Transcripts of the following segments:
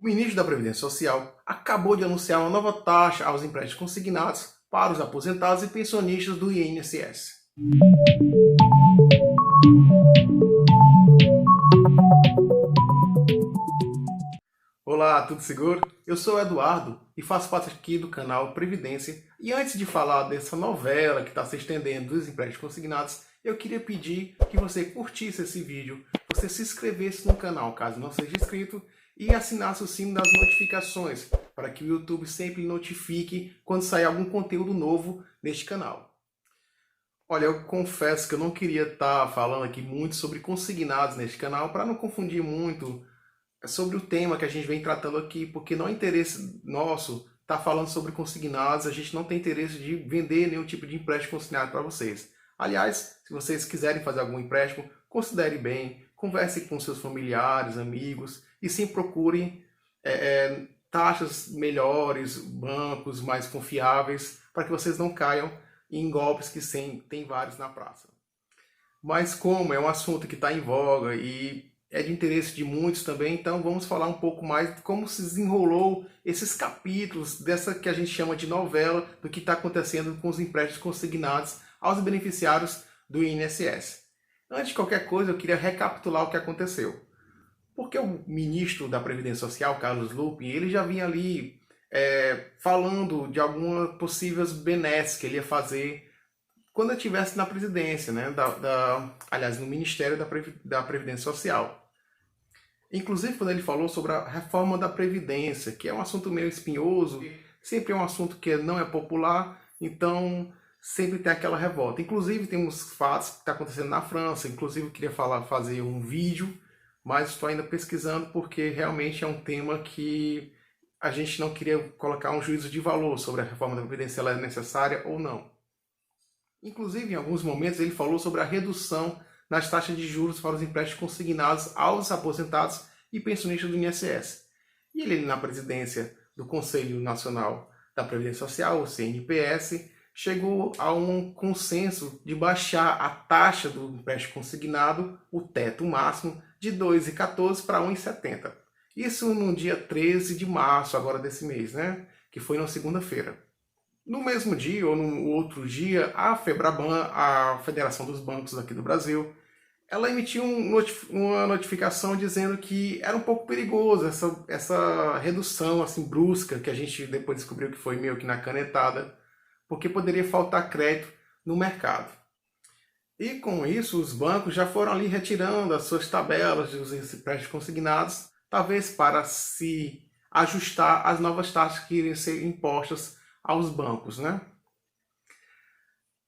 O ministro da Previdência Social acabou de anunciar uma nova taxa aos empréstimos consignados para os aposentados e pensionistas do INSS. Olá, tudo seguro? Eu sou o Eduardo e faço parte aqui do canal Previdência. E antes de falar dessa novela que está se estendendo dos empréstimos consignados, eu queria pedir que você curtisse esse vídeo, você se inscrevesse no canal caso não seja inscrito e assinasse o sino das notificações para que o YouTube sempre notifique quando sair algum conteúdo novo neste canal. Olha, eu confesso que eu não queria estar falando aqui muito sobre consignados neste canal para não confundir muito sobre o tema que a gente vem tratando aqui, porque não é interesse nosso estar falando sobre consignados, a gente não tem interesse de vender nenhum tipo de empréstimo consignado para vocês. Aliás, se vocês quiserem fazer algum empréstimo, considere bem, converse com seus familiares, amigos, e sim procurem taxas melhores, bancos mais confiáveis, para que vocês não caiam em golpes que sim, tem vários na praça. Mas como é um assunto que está em voga e é de interesse de muitos também, então vamos falar um pouco mais de como se desenrolou esses capítulos dessa que a gente chama de novela do que está acontecendo com os empréstimos consignados aos beneficiários do INSS. Antes de qualquer coisa, eu queria recapitular o que aconteceu. Porque o ministro da Previdência Social, Carlos Lupe, ele já vinha ali falando de algumas possíveis benesses que ele ia fazer quando eu estivesse na presidência, né? Aliás, no Ministério da Previdência Social. Inclusive, quando ele falou sobre a reforma da Previdência, que é um assunto meio espinhoso, sempre é um assunto que não é popular, então sempre tem aquela revolta. Inclusive, tem uns fatos que estão acontecendo na França, inclusive eu queria fazer um vídeo, mas estou ainda pesquisando porque realmente é um tema que a gente não queria colocar um juízo de valor sobre a reforma da Previdência, se ela é necessária ou não. Inclusive, em alguns momentos, ele falou sobre a redução nas taxas de juros para os empréstimos consignados aos aposentados e pensionistas do INSS. E ele, na presidência do Conselho Nacional da Previdência Social, o CNPS, chegou a um consenso de baixar a taxa do empréstimo consignado, o teto máximo, de 2,14 para 1,70. Isso no dia 13 de março, agora desse mês, né? Que foi na segunda-feira. No mesmo dia, ou no outro dia, a FEBRABAN, a Federação dos Bancos aqui do Brasil, ela emitiu uma notificação dizendo que era um pouco perigoso essa redução assim brusca, que a gente depois descobriu que foi meio que na canetada, porque poderia faltar crédito no mercado. E com isso, os bancos já foram ali retirando as suas tabelas dos empréstimos consignados, talvez para se ajustar às novas taxas que iriam ser impostas aos bancos, né?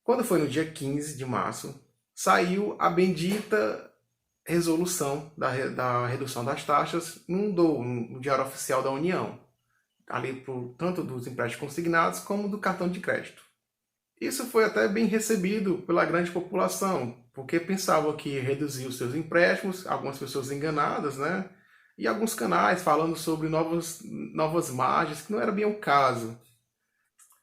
Quando foi no dia 15 de março, saiu a bendita resolução da redução das taxas no Diário Oficial da União, ali tanto dos empréstimos consignados como do cartão de crédito. Isso foi até bem recebido pela grande população, porque pensavam que reduzir os seus empréstimos, algumas pessoas enganadas, né? E alguns canais falando sobre novas margens, que não era bem o caso.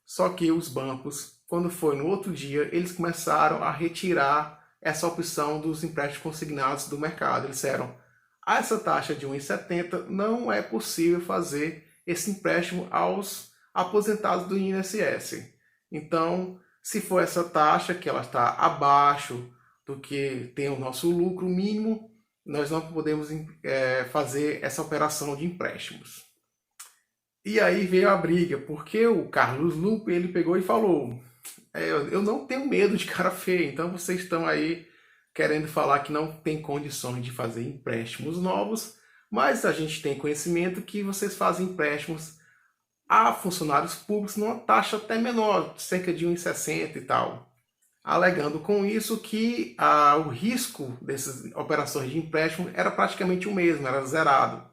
Só que os bancos, quando foi no outro dia, eles começaram a retirar essa opção dos empréstimos consignados do mercado. Eles disseram, a essa taxa de 1,70 não é possível fazer esse empréstimo aos aposentados do INSS. Então, se for essa taxa, que ela está abaixo do que tem o nosso lucro mínimo, nós não podemos fazer essa operação de empréstimos. E aí veio a briga, porque o Carlos Lupe, ele pegou e falou, eu não tenho medo de cara feia, então vocês estão aí querendo falar que não tem condições de fazer empréstimos novos, mas a gente tem conhecimento que vocês fazem empréstimos a funcionários públicos numa taxa até menor, cerca de 1,60 e tal, alegando com isso que o risco dessas operações de empréstimo era praticamente o mesmo, era zerado.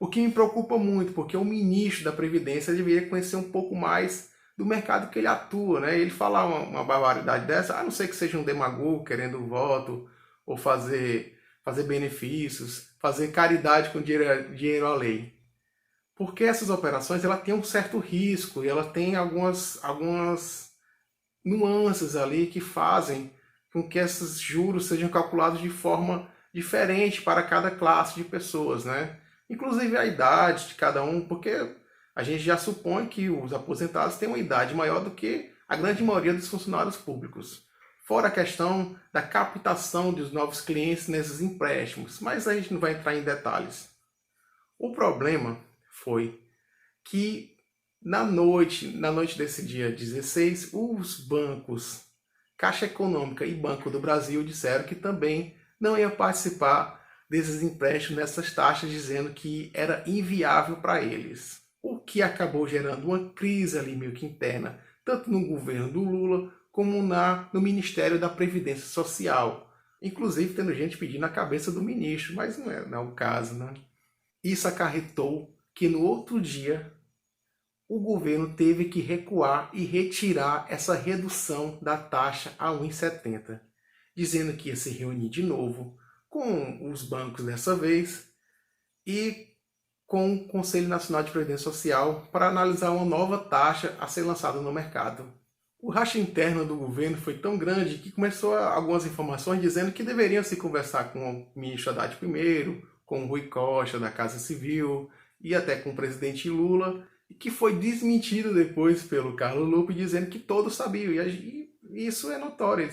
O que me preocupa muito, porque o ministro da Previdência deveria conhecer um pouco mais do mercado que ele atua, né? Ele falar uma barbaridade dessa, a não ser que seja um demagogo querendo voto, ou fazer benefícios, fazer caridade com dinheiro alheio. Porque essas operações ela tem um certo risco e ela tem algumas nuances ali que fazem com que esses juros sejam calculados de forma diferente para cada classe de pessoas, né? inclusive a idade de cada um, porque a gente já supõe que os aposentados têm uma idade maior do que a grande maioria dos funcionários públicos. Fora a questão da captação dos novos clientes nesses empréstimos, mas a gente não vai entrar em detalhes. O problema foi que na noite desse dia 16, os bancos Caixa Econômica e Banco do Brasil disseram que também não iam participar desses empréstimos nessas taxas, dizendo que era inviável para eles. O que acabou gerando uma crise ali meio que interna, tanto no governo do Lula como no Ministério da Previdência Social. Inclusive tendo gente pedindo a cabeça do ministro, mas não é o caso, né? Isso acarretou que no outro dia o governo teve que recuar e retirar essa redução da taxa a 1,70, dizendo que ia se reunir de novo com os bancos dessa vez e com o Conselho Nacional de Previdência Social para analisar uma nova taxa a ser lançada no mercado. O racha interno do governo foi tão grande que começou algumas informações dizendo que deveriam se conversar com o ministro Haddad primeiro, com o Rui Costa da Casa Civil e até com o presidente Lula, e que foi desmentido depois pelo Carlos Lupe, dizendo que todos sabiam, e isso é notório,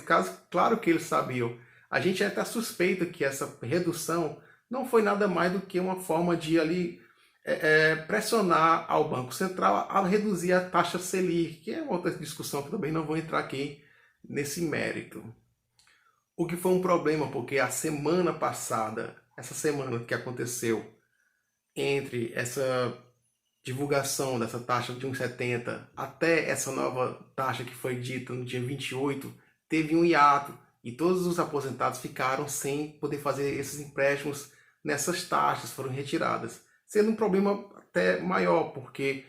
claro que eles sabiam. A gente até suspeita que essa redução não foi nada mais do que uma forma de ali pressionar ao Banco Central a reduzir a taxa Selic, que é outra discussão que também não vou entrar aqui nesse mérito. O que foi um problema, porque a semana passada, essa semana que aconteceu entre essa divulgação dessa taxa de 1,70 até essa nova taxa que foi dita no dia 28, teve um hiato e todos os aposentados ficaram sem poder fazer esses empréstimos nessas taxas, foram retiradas. Sendo um problema até maior, porque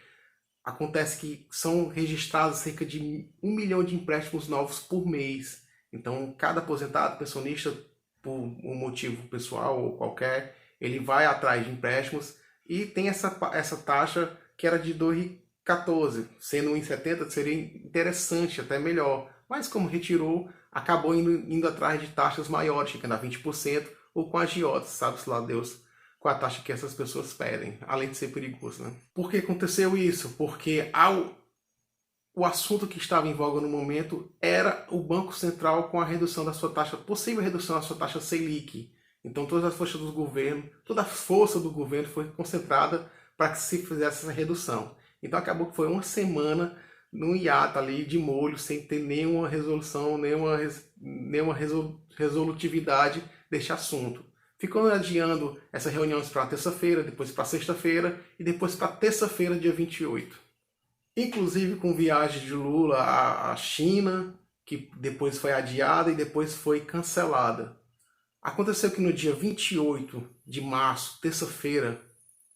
acontece que são registrados cerca de 1 milhão de empréstimos novos por mês. Então, cada aposentado, pensionista, por um motivo pessoal ou qualquer, ele vai atrás de empréstimos e tem essa taxa que era de 2,14, sendo 1,70 seria interessante, até melhor. Mas como retirou, acabou indo atrás de taxas maiores, chegando a 20%, ou com agiotas, sabe-se lá Deus, com a taxa que essas pessoas pedem, além de ser perigoso, né? Por que aconteceu isso? Porque o assunto que estava em voga no momento era o Banco Central com a redução da sua taxa, possível redução da sua taxa Selic. Então todas as forças do governo, toda a força do governo foi concentrada para que se fizesse essa redução. Então acabou que foi uma semana num hiato ali de molho, sem ter nenhuma resolução, nenhuma resolutividade deste assunto. Ficou adiando essas reuniões para terça-feira, depois para sexta-feira e depois para terça-feira, dia 28. Inclusive com viagem de Lula à China, que depois foi adiada e depois foi cancelada. Aconteceu que no dia 28 de março, terça-feira,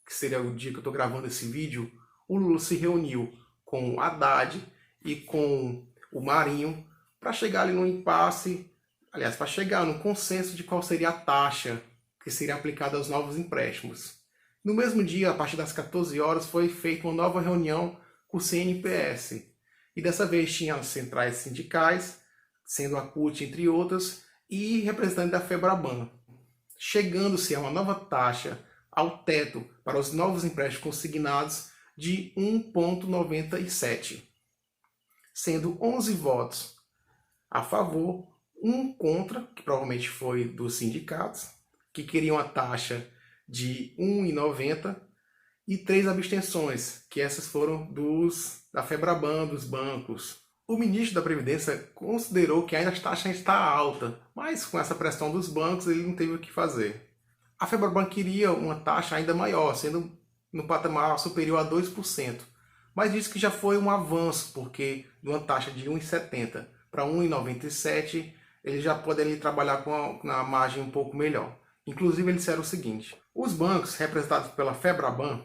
que seria o dia que eu estou gravando esse vídeo, o Lula se reuniu com o Haddad e com o Marinho para chegar ali num impasse, aliás, para chegar num consenso de qual seria a taxa que seria aplicada aos novos empréstimos. No mesmo dia, a partir das 14 horas, foi feita uma nova reunião com o CNPS. E dessa vez tinha as centrais sindicais, sendo a CUT, entre outras, e representante da FEBRABAN, chegando-se a uma nova taxa ao teto para os novos empréstimos consignados de 1,97, sendo 11 votos a favor, 1 contra, que provavelmente foi dos sindicatos, que queriam a taxa de 1,90, e 3 abstenções, que essas foram da FEBRABAN, dos bancos. O ministro da Previdência considerou que ainda a taxa está alta, mas com essa pressão dos bancos ele não teve o que fazer. A FEBRABAN queria uma taxa ainda maior, sendo no patamar superior a 2%, mas disse que já foi um avanço, porque de uma taxa de 1,70 para 1,97, eles já podem trabalhar com a margem um pouco melhor. Inclusive, eles disseram o seguinte: os bancos, representados pela FEBRABAN,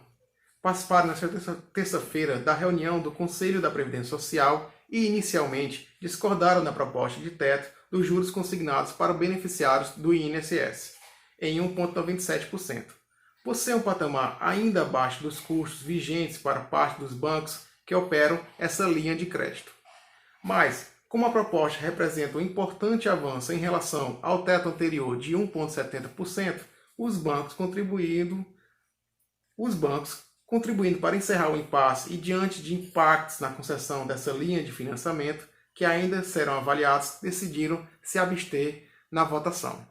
participaram nesta terça-feira da reunião do Conselho da Previdência Social e, inicialmente, discordaram da proposta de teto dos juros consignados para beneficiários do INSS, em 1,97%. Por ser um patamar ainda abaixo dos custos vigentes para parte dos bancos que operam essa linha de crédito. Mas, como a proposta representa um importante avanço em relação ao teto anterior de 1,70%, os bancos contribuindo Os bancos, contribuindo para encerrar o impasse e diante de impactos na concessão dessa linha de financiamento, que ainda serão avaliados, decidiram se abster na votação.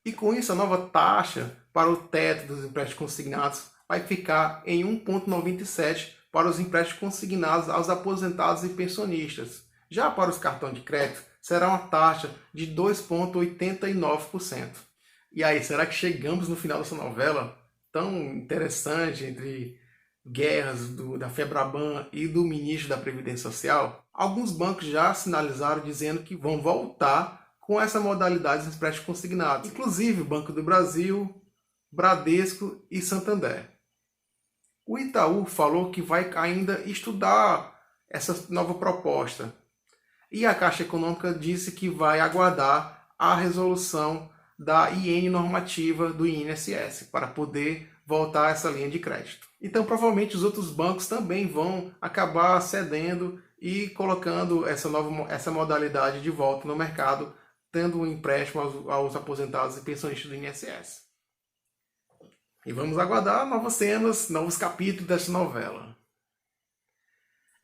E com isso, a nova taxa para o teto dos empréstimos consignados vai ficar em 1,97 para os empréstimos consignados aos aposentados e pensionistas. Já para os cartões de crédito, será uma taxa de 2,89%. E aí, será que chegamos no final dessa novela tão interessante entre guerras da Febraban e do ministro da Previdência Social? Alguns bancos já sinalizaram dizendo que vão voltar com essa modalidade de empréstimo consignado, inclusive o Banco do Brasil, Bradesco e Santander. O Itaú falou que vai ainda estudar essa nova proposta. E a Caixa Econômica disse que vai aguardar a resolução da IN normativa do INSS para poder voltar a essa linha de crédito. Então, provavelmente, os outros bancos também vão acabar cedendo e colocando essa modalidade de volta no mercado, tendo um empréstimo aos aposentados e pensionistas do INSS. E vamos aguardar novas cenas, novos capítulos dessa novela.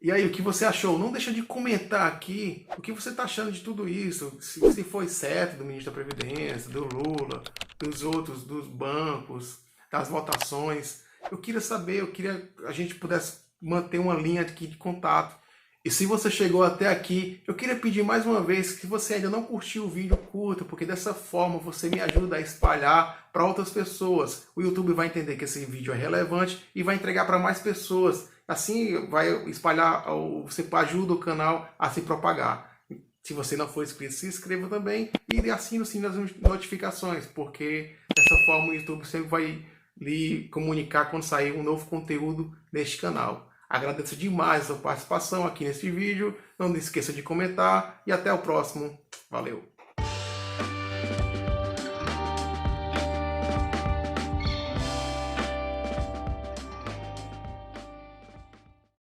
E aí, o que você achou? Não deixa de comentar aqui o que você está achando de tudo isso. Se foi certo do ministro da Previdência, do Lula, dos outros, dos bancos, das votações. Eu queria saber, que a gente pudesse manter uma linha aqui de contato. E se você chegou até aqui, eu queria pedir mais uma vez que se você ainda não curtiu o vídeo, curta, porque dessa forma você me ajuda a espalhar para outras pessoas. O YouTube vai entender que esse vídeo é relevante e vai entregar para mais pessoas. Assim vai espalhar, você ajuda o canal a se propagar. Se você não for inscrito, se inscreva também e assine o sininho das notificações, porque dessa forma o YouTube sempre vai lhe comunicar quando sair um novo conteúdo neste canal. Agradeço demais a sua participação aqui neste vídeo. Não esqueça de comentar e até o próximo. Valeu!